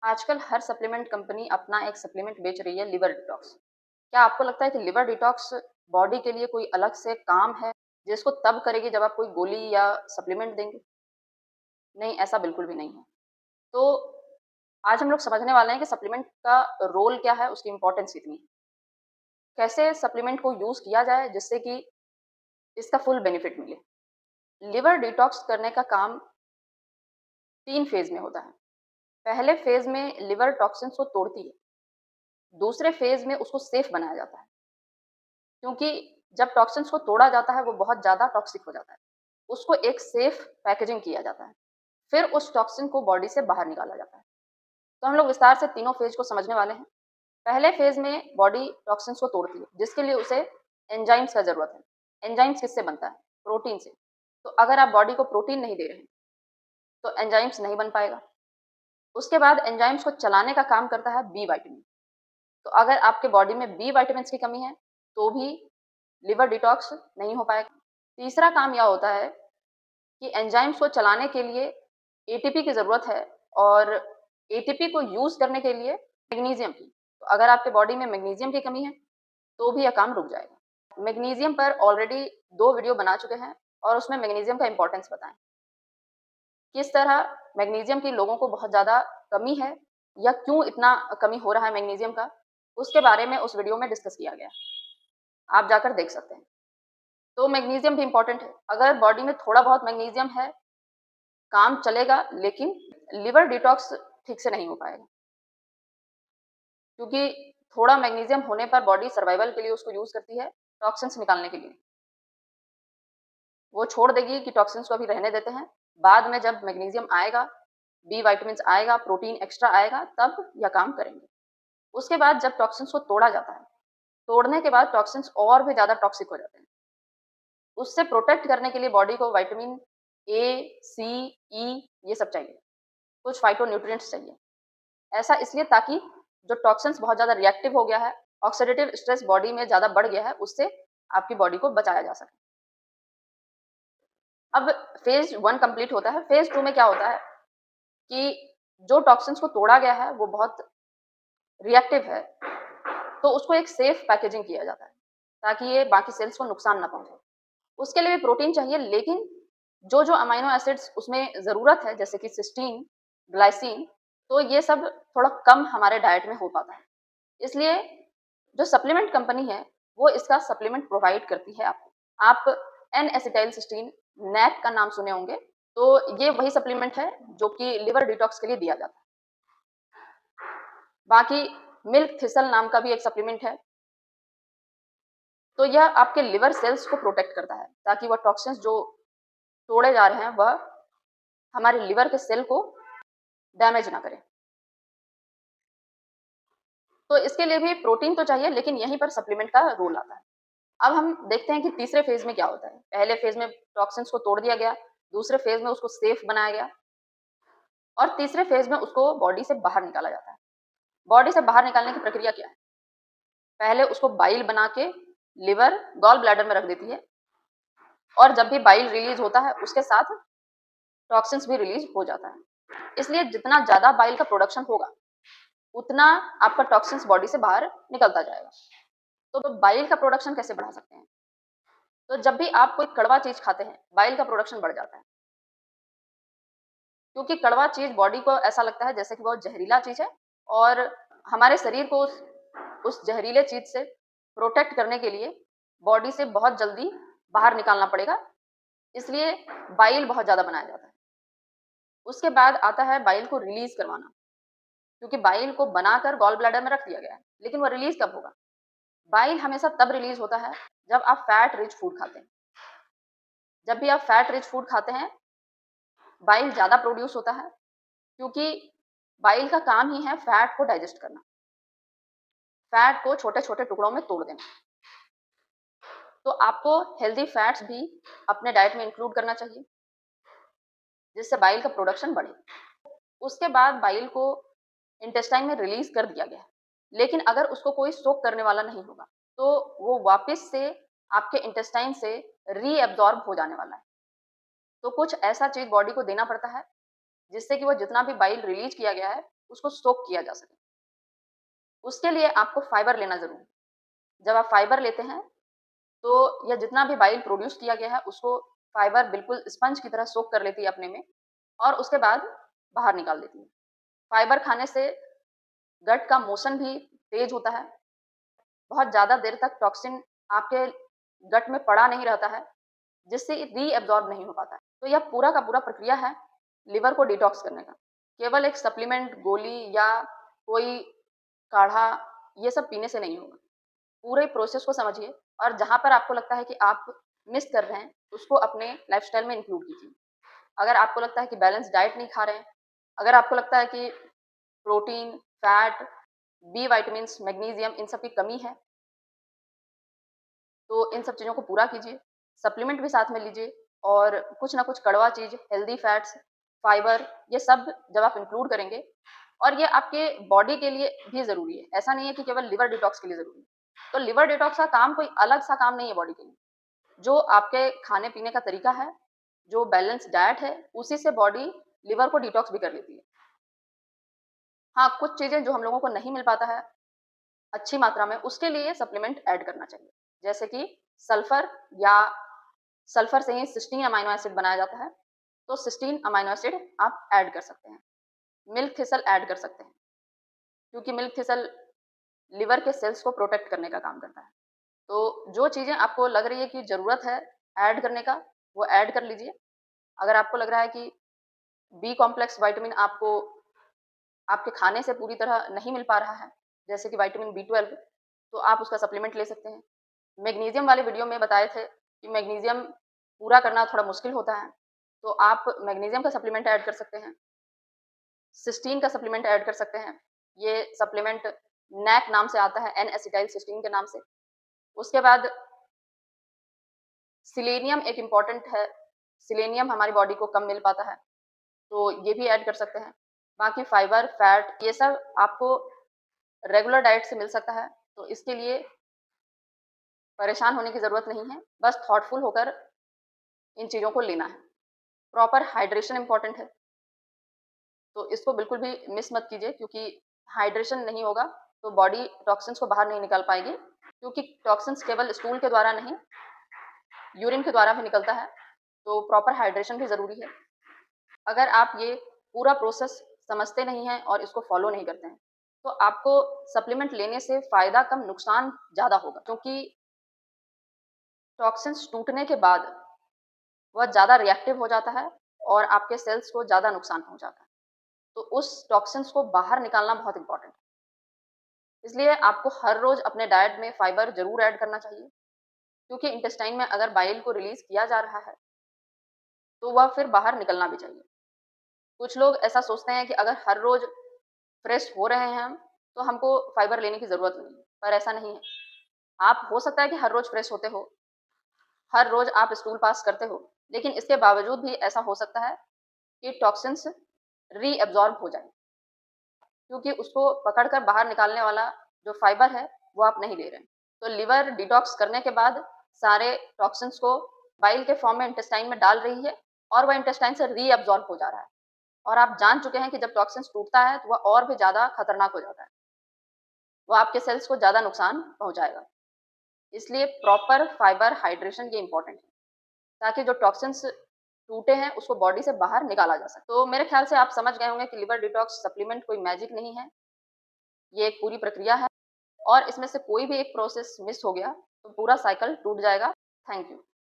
आजकल हर supplement company अपना एक सप्लीमेंट बेच रही है लिवर डिटॉक्स। क्या आपको लगता है कि लिवर डिटॉक्स बॉडी के लिए कोई अलग से काम है, जिसको तब करेगी जब आप कोई गोली या सप्लीमेंट देंगे? नहीं, ऐसा बिल्कुल भी नहीं है। तो आज हम लोग समझने वाले हैं कि सप्लीमेंट का रोल क्या है, उसकी इम्पोर्टेंस कितनी है। कैसे सप्लीमेंट को यूज़ किया जाए जिससे कि इसका फुल बेनिफिट मिले। लिवर डिटॉक्स करने का काम 3 फेज़ में होता है। पहले फेज़ में लिवर टॉक्सिन्स को तोड़ती है। दूसरे फेज़ में उसको सेफ बनाया जाता है। क्योंकि जब टॉक्सिन्स को तोड़ा जाता है वो बहुत ज़्यादा टॉक्सिक हो जाता है। उसको एक सेफ पैकेजिंग किया जाता है। फिर उस टॉक्सिन को बॉडी से बाहर निकाला जाता है। तो हम लोग विस्तार से तीनों फेज़ को समझने वाले हैं। पहले फेज़ में बॉडी टॉक्सिन्स को तोड़ती है, जिसके लिए उसे एंजाइम्स का ज़रूरत है। एंजाइम्स किससे बनता है? प्रोटीन से। तो अगर आप बॉडी को प्रोटीन नहीं दे रहे हैं, तो एंजाइम्स नहीं बन पाएगा। उसके बाद एंजाइम्स को चलाने का काम करता है बी विटामिन। तो अगर आपके बॉडी में बी विटामिन्स की कमी है, तो भी लिवर डिटॉक्स नहीं हो पाएगा। तीसरा काम यह होता है कि एंजाइम्स को चलाने के लिए एटीपी की ज़रूरत है और एटीपी को यूज़ करने के लिए मैग्नीशियम की। तो अगर आपके बॉडी में मैग्नीशियम की कमी है, तो भी यह काम रुक जाएगा। मैग्नीशियम पर ऑलरेडी 2 वीडियो बना चुके हैं और उसमें मैग्नीशियम का इम्पोर्टेंस बताएँ। किस तरह मैग्नीशियम की लोगों को बहुत ज़्यादा कमी है या क्यों इतना कमी हो रहा है मैग्नीशियम का, उसके बारे में उस वीडियो में डिस्कस किया गया। आप जाकर देख सकते हैं। तो मैग्नीशियम भी इम्पोर्टेंट है। अगर बॉडी में थोड़ा बहुत मैग्नीशियम है, काम चलेगा, लेकिन लिवर डिटॉक्स ठीक से नहीं हो पाएगा। क्योंकि थोड़ा मैग्नीशियम होने पर बॉडी सर्वाइवल के लिए उसको यूज़ करती है, टॉक्सिन्स निकालने के लिए। वो छोड़ देगी कि टॉक्सिन्स को अभी रहने देते हैं। बाद में जब मैग्नीशियम आएगा, बी विटामिन्स आएगा, प्रोटीन एक्स्ट्रा आएगा, तब यह काम करेंगे। उसके बाद जब टॉक्सिन्स को तोड़ा जाता है, तोड़ने के बाद टॉक्सिन्स और भी ज़्यादा टॉक्सिक हो जाते हैं। उससे प्रोटेक्ट करने के लिए बॉडी को विटामिन ए, सी, ई ये सब चाहिए। कुछ फाइटोन्यूट्रिएंट्स चाहिए। ऐसा इसलिए ताकि जो टॉक्सिन्स बहुत ज़्यादा रिएक्टिव हो गया है, ऑक्सीडेटिव स्ट्रेस बॉडी में ज़्यादा बढ़ गया है, उससे आपकी बॉडी को बचाया जा सके। अब फेज़ 1 कंप्लीट होता है। फेज़ 2 में क्या होता है कि जो टॉक्सिन्स को तोड़ा गया है, वो बहुत रिएक्टिव है, तो उसको एक सेफ पैकेजिंग किया जाता है, ताकि ये बाकी सेल्स को नुकसान ना पहुँचे। उसके लिए भी प्रोटीन चाहिए, लेकिन जो-जो अमीनो एसिड्स उसमें ज़रूरत है, जैसे कि सिस्टीन, ग्लाइसिन, तो ये सब थोड़ा कम हमारे डाइट में हो पाता है। इसलिए जो सप्लीमेंट कंपनी है, वो इसका सप्लीमेंट प्रोवाइड करती है आपको। आप N-एसिटाइलसिस्टीन, नैक का नाम सुने होंगे, तो ये वही सप्लीमेंट है जो कि लिवर डिटॉक्स के लिए दिया जाता है। बाकी मिल्क थिसल नाम का भी एक सप्लीमेंट है। तो यह आपके लिवर सेल्स को प्रोटेक्ट करता है, ताकि वह टॉक्सिन्स जो तोड़े जा रहे हैं, वह हमारे लिवर के सेल को डैमेज ना करें। तो इसके लिए भी प्रोटीन तो चाहिए, लेकिन यहीं पर सप्लीमेंट का रोल आता है। अब हम देखते हैं कि तीसरे फेज़ में क्या होता है। पहले फेज़ में टॉक्सिन्स को तोड़ दिया गया, दूसरे फेज़ में उसको सेफ बनाया गया और तीसरे फेज़ में उसको बॉडी से बाहर निकाला जाता है। बॉडी से बाहर निकालने की प्रक्रिया क्या है? पहले उसको बाइल बना के लिवर गॉल ब्लैडर में रख देती है और जब भी बाइल रिलीज़ होता है, उसके साथ टॉक्सिन्स भी रिलीज़ हो जाता है। इसलिए जितना ज़्यादा बाइल का प्रोडक्शन होगा, उतना आपका टॉक्सिन्स बॉडी से बाहर निकलता जाएगा। तो बाइल का प्रोडक्शन कैसे बढ़ा सकते हैं? तो जब भी आप कोई कड़वा चीज़ खाते हैं, बाइल का प्रोडक्शन बढ़ जाता है। क्योंकि कड़वा चीज़ बॉडी को ऐसा लगता है जैसे कि बहुत जहरीला चीज़ है और हमारे शरीर को उस जहरीले चीज़ से प्रोटेक्ट करने के लिए बॉडी से बहुत जल्दी बाहर निकालना पड़ेगा, इसलिए बाइल बहुत ज़्यादा बनाया जाता है। उसके बाद आता है बाइल को रिलीज़ करवाना, क्योंकि बाइल को बनाकर गॉल ब्लैडर में रख दिया गया है, लेकिन वो रिलीज़ कब होगा? बाइल हमेशा तब रिलीज़ होता है, जब आप फैट रिच फूड खाते हैं। जब भी आप फैट रिच फूड खाते हैं, बाइल ज़्यादा प्रोड्यूस होता है, क्योंकि बाइल का काम ही है फैट को डाइजेस्ट करना, फैट को छोटे-छोटे टुकड़ों में तोड़ देना। तो आपको हेल्दी फैट्स भी अपने डाइट में इंक्लूड करना चाहिए, जिससे बाइल का प्रोडक्शन बढ़े। उसके बाद बाइल को इंटेस्टाइन में रिलीज़ कर दिया गया है, लेकिन अगर उसको कोई सोक करने वाला नहीं होगा, तो वो वापस से आपके इंटेस्टाइन से रीएब्ज़ॉर्ब हो जाने वाला है। तो कुछ ऐसा चीज़ बॉडी को देना पड़ता है, जिससे कि वो जितना भी बाइल रिलीज़ किया गया है, उसको सोक किया जा सके। उसके लिए आपको फाइबर लेना ज़रूरी है। जब आप फाइबर लेते हैं, तो यह जितना भी बाइल प्रोड्यूस किया गया है, उसको फाइबर बिल्कुल स्पंज की तरह सोक कर लेती है अपने में और उसके बाद बाहर निकाल देती है। फाइबर खाने से गट का मोशन भी तेज़ होता है। बहुत ज़्यादा देर तक टॉक्सिन आपके गट में पड़ा नहीं रहता है, जिससे रीएब्ज़ॉर्ब नहीं हो पाता है। तो यह पूरा का पूरा प्रक्रिया है लिवर को डिटॉक्स करने का। केवल एक सप्लीमेंट, गोली या कोई काढ़ा ये सब पीने से नहीं होगा। पूरे प्रोसेस को समझिए और जहाँ पर आपको लगता है कि आप मिस कर रहे हैं, उसको अपने लाइफ़स्टाइल में इंक्लूड कीजिए। अगर आपको लगता है कि बैलेंस डाइट नहीं खा रहे हैं, अगर आपको लगता है कि protein, fat, B vitamins, magnesium इन सब की कमी है, तो इन सब चीज़ों को पूरा कीजिए। सप्लीमेंट भी साथ में लीजिए और कुछ ना कुछ कड़वा चीज़, हेल्दी फैट्स, फाइबर ये सब जब आप इंक्लूड करेंगे और ये आपके बॉडी के लिए भी ज़रूरी है। ऐसा नहीं है कि केवल लिवर डिटॉक्स के लिए ज़रूरी है। तो लिवर डिटॉक्स का काम कोई अलग सा काम नहीं है बॉडी के लिए। जो आपके खाने-पीने का तरीका है, जो बैलेंस डाइट है, उसी से बॉडी लिवर को डिटॉक्स भी कर लेती है। हाँ, कुछ चीज़ें जो हम लोगों को नहीं मिल पाता है अच्छी मात्रा में, उसके लिए सप्लीमेंट ऐड करना चाहिए। जैसे कि सल्फर या सल्फर से ही सिस्टीन अमाइनो एसिड बनाया जाता है, तो सिस्टीन अमाइनो एसिड आप ऐड कर सकते हैं। मिल्क थिसल ऐड कर सकते हैं, क्योंकि मिल्क थिसल लिवर के सेल्स को प्रोटेक्ट करने का काम करता है। तो जो चीज़ें आपको लग रही है कि ज़रूरत है ऐड करने का, वो ऐड कर लीजिए। अगर आपको लग रहा है कि बी कॉम्प्लेक्स विटामिन आपको आपके खाने से पूरी तरह नहीं मिल पा रहा है, जैसे कि विटामिन बी 12, तो आप उसका सप्लीमेंट ले सकते हैं। मैग्नीशियम वाले वीडियो में बताए थे कि मैग्नीशियम पूरा करना थोड़ा मुश्किल होता है, तो आप मैग्नीशियम का सप्लीमेंट ऐड कर सकते हैं। सिस्टीन का सप्लीमेंट ऐड कर सकते हैं। ये सप्लीमेंट नैक नाम से आता है, एन-एसिटाइल सिस्टीन के नाम से। उसके बाद सेलेनियम एक इम्पॉर्टेंट है, सेलेनियम हमारी बॉडी को कम मिल पाता है, तो ये भी ऐड कर सकते हैं। बाकी फाइबर, फैट ये सब आपको रेगुलर डाइट से मिल सकता है, तो इसके लिए परेशान होने की ज़रूरत नहीं है, बस थॉटफुल होकर इन चीज़ों को लेना है। प्रॉपर हाइड्रेशन इम्पॉर्टेंट है, तो इसको बिल्कुल भी मिस मत कीजिए क्योंकि हाइड्रेशन नहीं होगा, तो बॉडी टॉक्सिन्स को बाहर नहीं निकाल पाएगी, क्योंकि टॉक्सिन्स केवल स्टूल के द्वारा नहीं, यूरिन के द्वारा भी निकलता है, तो प्रॉपर हाइड्रेशन भी ज़रूरी है। अगर आप ये पूरा प्रोसेस समझते नहीं हैं और इसको फॉलो नहीं करते हैं, तो आपको सप्लीमेंट लेने से फ़ायदा कम नुकसान ज़्यादा होगा, क्योंकि टॉक्सिन्स टूटने के बाद वह ज़्यादा रिएक्टिव हो जाता है और आपके सेल्स को ज़्यादा नुकसान पहुँचाता है। तो उस टॉक्सिन्स को बाहर निकालना बहुत इम्पोर्टेंट है। इसलिए आपको हर रोज़ अपने डाइट में फाइबर ज़रूर ऐड करना चाहिए, क्योंकि इंटेस्टाइन में अगर बाइल को रिलीज़ किया जा रहा है, तो वह फिर बाहर निकलना भी चाहिए। कुछ लोग ऐसा सोचते हैं कि अगर हर रोज़ फ्रेश हो रहे हैं हम, तो हमको फाइबर लेने की ज़रूरत नहीं है, पर ऐसा नहीं है। आप हो सकता है कि हर रोज़ फ्रेश होते हो, हर रोज़ आप स्टूल पास करते हो, लेकिन इसके बावजूद भी ऐसा हो सकता है कि टॉक्सिन्स रीएब्ज़ॉर्ब हो जाएँ, क्योंकि उसको पकड़ कर बाहर निकालने वाला जो फाइबर है, वो आप नहीं ले रहे हैं। तो लिवर डिटॉक्स करने के बाद सारे टॉक्सिन्स को बाइल के फॉर्म में इंटेस्टाइन में डाल रही है और वह इंटेस्टाइन से रीएब्ज़ॉर्ब हो जा रहा है। और आप जान चुके हैं कि जब टॉक्सिन्स टूटता है, तो वह और भी ज़्यादा खतरनाक हो जाता है। वो आपके सेल्स को ज़्यादा नुकसान पहुँचाएगा। इसलिए प्रॉपर फाइबर हाइड्रेशन ये इम्पोर्टेंट है, ताकि जो टॉक्सिन्स टूटे हैं, उसको बॉडी से बाहर निकाला जा सके। तो मेरे ख्याल से आप समझ गए होंगे कि लिवर डिटॉक्स सप्लीमेंट कोई मैजिक नहीं है, ये एक पूरी प्रक्रिया है और इसमें से कोई भी एक प्रोसेस मिस हो गया, तो पूरा साइकिल टूट जाएगा। Thank you.